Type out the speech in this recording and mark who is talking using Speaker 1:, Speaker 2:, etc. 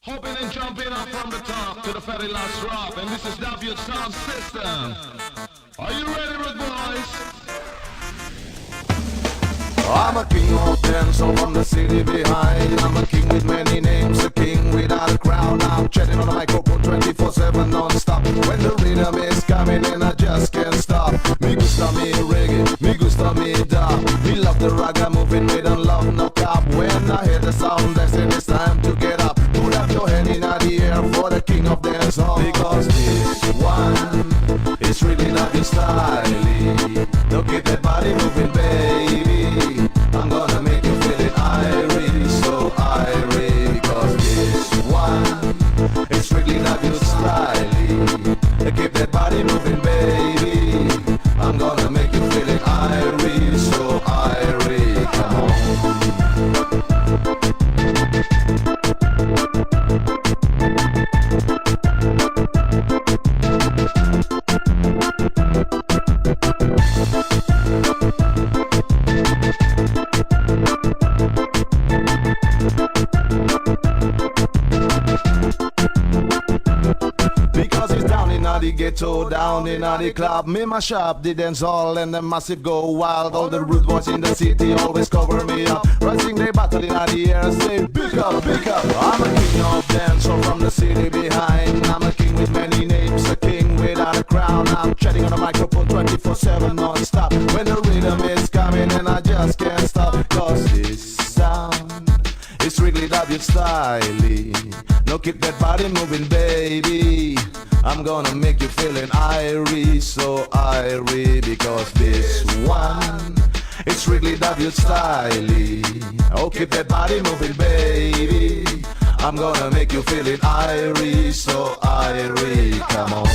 Speaker 1: Hopping and jumping up from the top to the very last drop, and this is W Sound System. Are you ready, Rude Boys?
Speaker 2: I'm a king of dance, so from the city behind. I'm a king with many names, a king without a crown. I'm chatting on the microphone 24/7 non-stop. When the rhythm is coming in, I just can't stop. Me gusta mi reggae, me gusta mi dub. Me love the ragga moving, me don't love no cop. When I hear the sound, I say it's time to get up. Put up your hand in the air for the king of dance hall. Because this one is really not your style. Don't get that body moving, baby. I'm gonna make you feel it irie, so irie. Because this one is really not your style. Keep that body moving, baby. I'm gonna make you feel it irie, so irie. Come on. The ghetto down in the club, me my shop, the dance hall and the massive go wild. All the rude boys in the city always cover me up. Rising they battle in the air, say pick up, pick up. I'm a king of dance, so from the city behind. I'm a king with many names, a king without a crown. I'm chatting on the microphone 24/7 non-stop. When the rhythm is coming and I just can't stop. Cause this sound, it's really W style. No, keep that body moving, baby. I'm gonna make you feeling irie, so irie. Because this one, it's really W style. Oh, keep that body moving, baby. I'm gonna make you feeling irie, so irie. Come on.